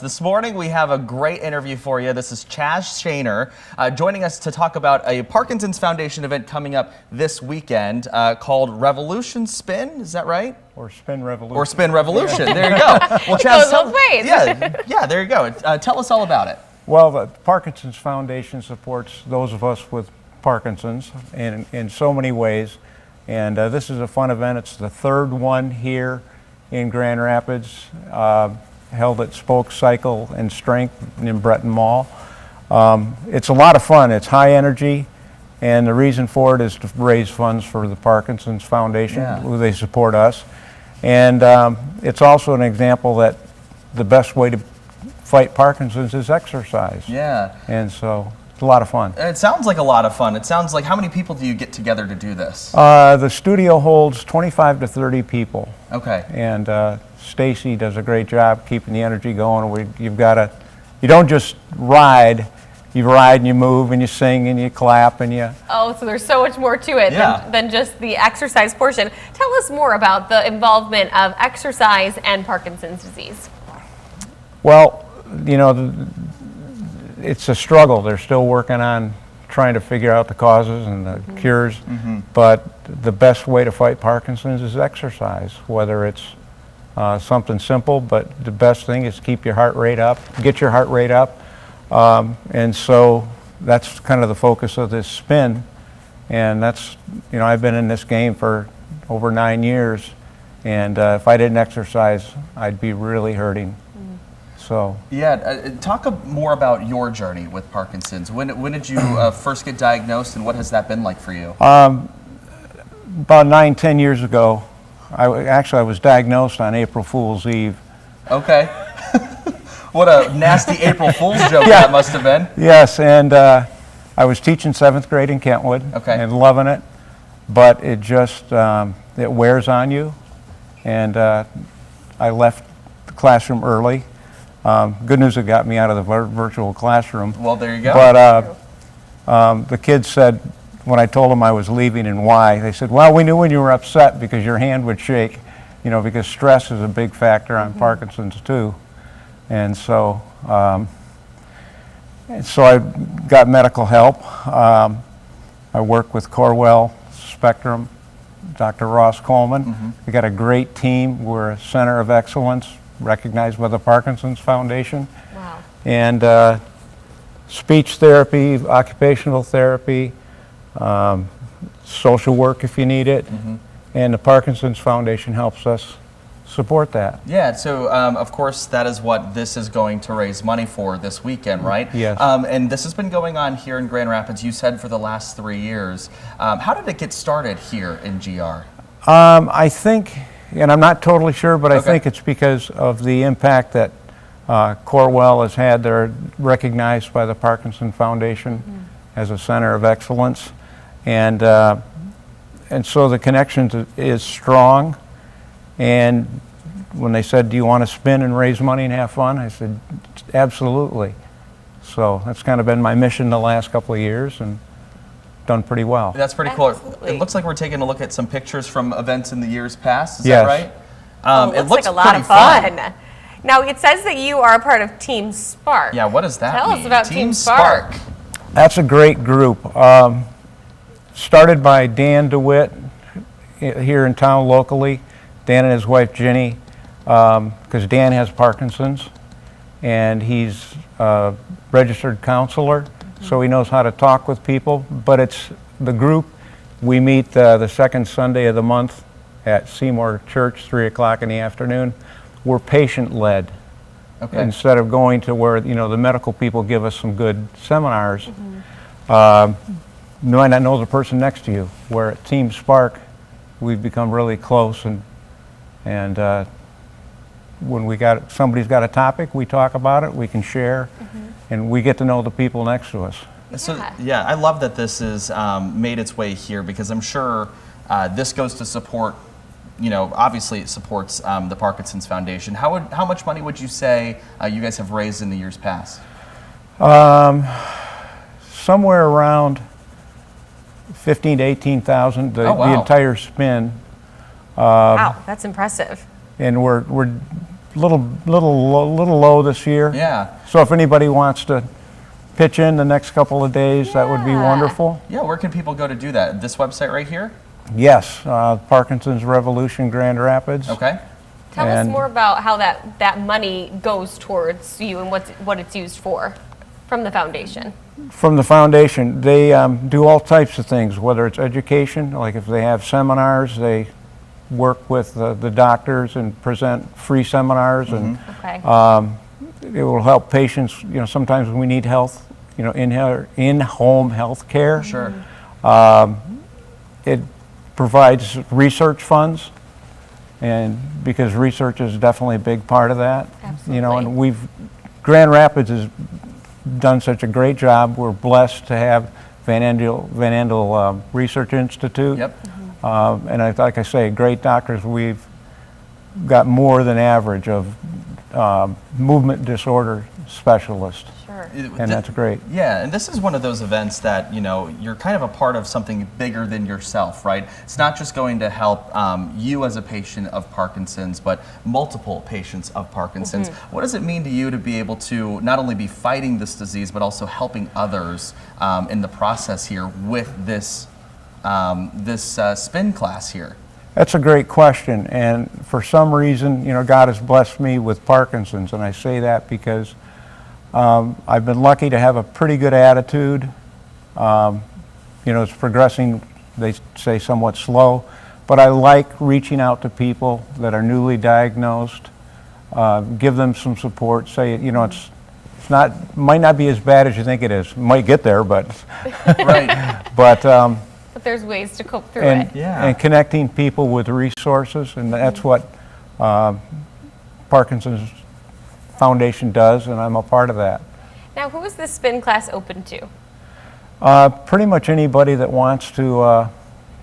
This morning we have a great interview for you. This is Chaz Shaner joining us to talk about a Parkinson's Foundation event coming up this weekend called Revolution Spin. Is that right? Or Spin Revolution. Or Spin Revolution. There you go. Well, Chaz, both ways. Yeah, there you go. Tell us all about it. Well, the Parkinson's Foundation supports those of us with Parkinson's in so many ways. And this is a fun event. It's the third one here in Grand Rapids. Held at Spoke Cycle and Strength in Breton Mall. It's a lot of fun. It's high energy, and the reason for it is to raise funds for the Parkinson's Foundation, who they support us. And it's also an example that the best way to fight Parkinson's is exercise. Yeah. And so it's a lot of fun. It sounds like a lot of fun. It sounds like, how many people do you get together to do this? The studio holds 25 to 30 people. Okay. And Stacy does a great job keeping the energy going. You don't just ride, you ride and you move and you sing and you clap and you... Oh, so there's so much more to it than just the exercise portion. Tell us more about the involvement of exercise and Parkinson's disease. Well, you know, it's a struggle. They're still working on trying to figure out the causes and the cures, but the best way to fight Parkinson's is exercise, whether it's something simple, but the best thing is keep your heart rate up, get your heart rate up. And so that's kind of the focus of this spin. And that's, you know, I've been in this game for over 9 years. And if I didn't exercise, I'd be really hurting. So. Yeah, talk more about your journey with Parkinson's. When did you first get diagnosed, and what has that been like for you? About 9, 10 years ago. I was diagnosed on April Fool's Eve. Okay. What a nasty April Fool's joke that must have been. Yes, and I was teaching 7th grade in Kentwood and loving it, but it just, it wears on you. And I left the classroom early. Good news, it got me out of the virtual classroom. Well, there you go. But the kids said, when I told them I was leaving and why, they said, well, we knew when you were upset because your hand would shake, you know, because stress is a big factor on Parkinson's too. And so, I got medical help. I work with Corewell Spectrum, Dr. Ross Coleman. We got a great team. We're a center of excellence recognized by the Parkinson's Foundation. Wow. And speech therapy, occupational therapy, social work if you need it, and the Parkinson's Foundation helps us support that. Yeah, so of course that is what this is going to raise money for this weekend, right? Yes. And this has been going on here in Grand Rapids, you said, for the last 3 years. How did it get started here in GR? I think, and I'm not totally sure, but I think it's because of the impact that Corewell has had. They're recognized by the Parkinson Foundation as a center of excellence. And so the connection is strong. And when they said, do you want to spin and raise money and have fun? I said, absolutely. So that's kind of been my mission the last couple of years and done pretty well. That's pretty cool. It looks like we're taking a look at some pictures from events in the years past. Is that right? It looks like a lot of fun. Now, it says that you are a part of Team Spark. Yeah, what does that mean? Tell us about Team Spark. That's a great group. Started by Dan DeWitt here in town locally. Dan and his wife Ginny, because Dan has Parkinson's, and he's a registered counselor, so he knows how to talk with people. But it's the group. We meet the second Sunday of the month at Seymour Church, 3 o'clock in the afternoon. We're patient-led. Instead of going to where, you know, the medical people give us some good seminars, you might not know the person next to you. Where at Team Spark, we've become really close, and when somebody's got a topic, we talk about it, we can share, and we get to know the people next to us. So yeah, I love that this has made its way here, because I'm sure this goes to support, you know, obviously it supports the Parkinson's Foundation. How much money would you say you guys have raised in the years past? Somewhere around 15 to 18,000. The entire spin. Wow, that's impressive. And we're little low this year. Yeah. So if anybody wants to pitch in the next couple of days, that would be wonderful. Yeah, where can people go to do that? This website right here? Yes, Parkinson's Revolution Grand Rapids. Okay. Tell us more about how that money goes towards you and what it's used for from the foundation. From the foundation, they do all types of things, whether it's education, like if they have seminars, they work with the doctors and present free seminars, and it will help patients. You know, sometimes we need health, you know, in-home health care. Sure. It provides research funds, and because research is definitely a big part of that. Absolutely. You know, and Grand Rapids has done such a great job. We're blessed to have Van Andel Research Institute. Yep. And like I say, great doctors. We've got more than average of movement disorder specialists. Sure. And that's great. Yeah, and this is one of those events that, you know, you're kind of a part of something bigger than yourself, right? It's not just going to help you as a patient of Parkinson's, but multiple patients of Parkinson's. What does it mean to you to be able to not only be fighting this disease, but also helping others in the process here with this, spin class here? That's a great question, and for some reason, you know, God has blessed me with Parkinson's, and I say that because I've been lucky to have a pretty good attitude. You know, it's progressing, they say, somewhat slow, but I like reaching out to people that are newly diagnosed, give them some support, say, you know, it's might not be as bad as you think it is. It might get there, but Right. but there's ways to cope through it. Yeah. and connecting people with resources, and that's what Parkinson's Foundation does, and I'm a part of that. Now, who is this spin class open to? Pretty much anybody that wants to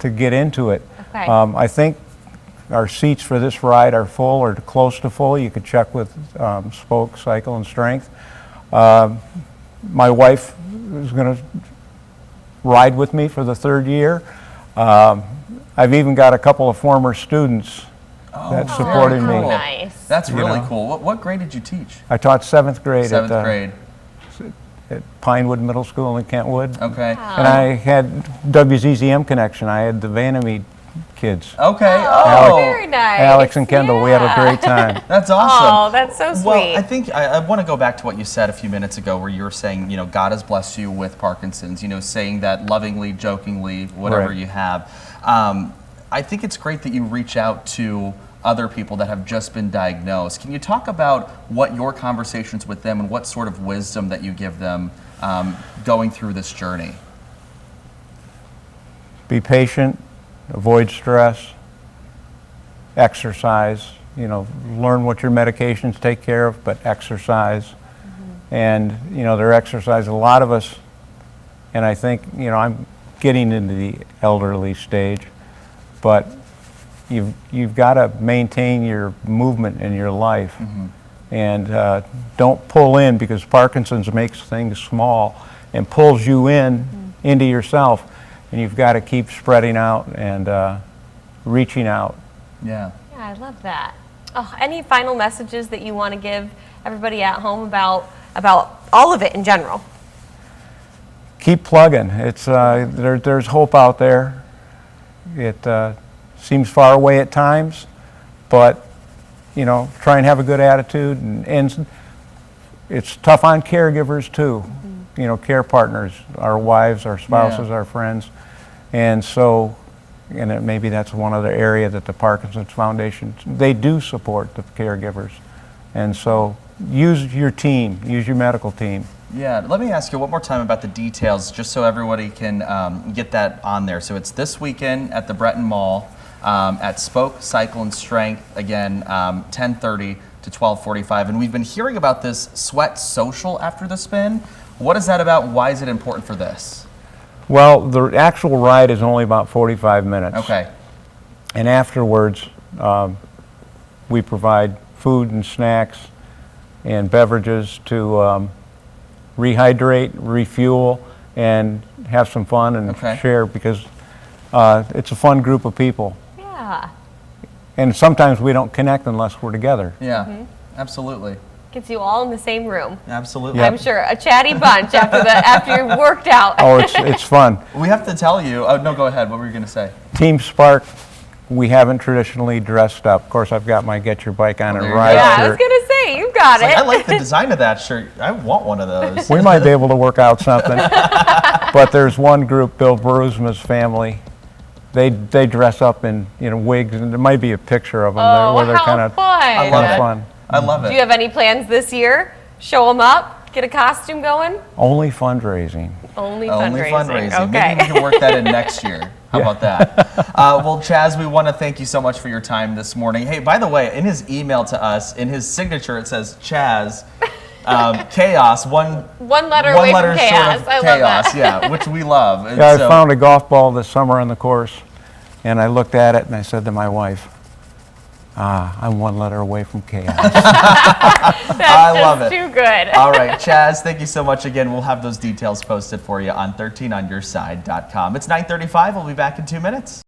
get into it. Okay. I think our seats for this ride are full or close to full. You could check with Spoke, Cycle, and Strength. My wife is going to ride with me for the third year. I've even got a couple of former students that supported very me. cool. Nice. That's really know. cool. What grade did you teach? I taught 7th grade, Seventh grade. at Pinewood Middle School in Kentwood. Okay. And I had WZZM connection. I had the Vanamede kids. Okay. Oh, very nice. Alex and Kendall, we had a great time. That's awesome. Oh, that's so sweet. Well, I think I want to go back to what you said a few minutes ago, where you were saying, you know, God has blessed you with Parkinson's. You know, saying that lovingly, jokingly, whatever Right. you have. I think it's great that you reach out to other people that have just been diagnosed. Can you talk about what your conversations with them and what sort of wisdom that you give them going through this journey? Be patient, avoid stress, exercise, you know, learn what your medications take care of, but exercise. And, you know, their exercise, a lot of us, and I think, you know, I'm getting into the elderly stage, but you've got to maintain your movement in your life. And don't pull in, because Parkinson's makes things small and pulls you into yourself, and you've got to keep spreading out and reaching out. Yeah. Yeah, I love that. Oh, any final messages that you want to give everybody at home about all of it in general? Keep plugging. It's there's hope out there. It seems far away at times, but you know, try and have a good attitude, and it's tough on caregivers too. You know, care partners, our wives, our spouses, our friends, and so, and maybe that's one other area that the Parkinson's Foundation, they do support the caregivers, and so use your team, use your medical team. Yeah, let me ask you one more time about the details, just so everybody can get that on there. So it's this weekend at the Breton Mall at Spoke, Cycle, and Strength, again, 10:30 to 12:45. And we've been hearing about this sweat social after the spin. What is that about? Why is it important for this? Well, the actual ride is only about 45 minutes. Okay. And afterwards, we provide food and snacks and beverages to rehydrate, refuel, and have some fun and share, because it's a fun group of people. Yeah. And sometimes we don't connect unless we're together. Yeah. Absolutely. Gets you all in the same room. Absolutely. Yep. I'm sure a chatty bunch after you've worked out. Oh, it's fun. We have to tell you. Oh no, go ahead. What were you going to say? Team Spark, we haven't traditionally dressed up. Of course, I've got my Get Your Bike On There and you Ride go. Yeah, I was shirt. gonna say you got Like, it. I like the design of that shirt. I want one of those. We might be able to work out something. But there's one group, Bill Brusma's family. They dress up in wigs, and there might be a picture of them there where they're how kind of fun! I love it. fun. I love it. Do you have any plans this year? Show them up, get a costume going. Only fundraising. Only Only fundraising. fundraising. Okay. Maybe we can work that in next year. How about that? Well, Chaz, we want to thank you so much for your time this morning. Hey, by the way, in his email to us, in his signature, it says Chaz, chaos, one letter away from letter chaos. short of I love chaos, that. yeah, which we love. And Yeah, I so- found a golf ball this summer on the course, and I looked at it and I said to my wife, I'm one letter away from chaos. That's I love just it. too good. All right, Chaz, thank you so much again. We'll have those details posted for you on 13onyourside.com. It's 9:35. We'll be back in 2 minutes.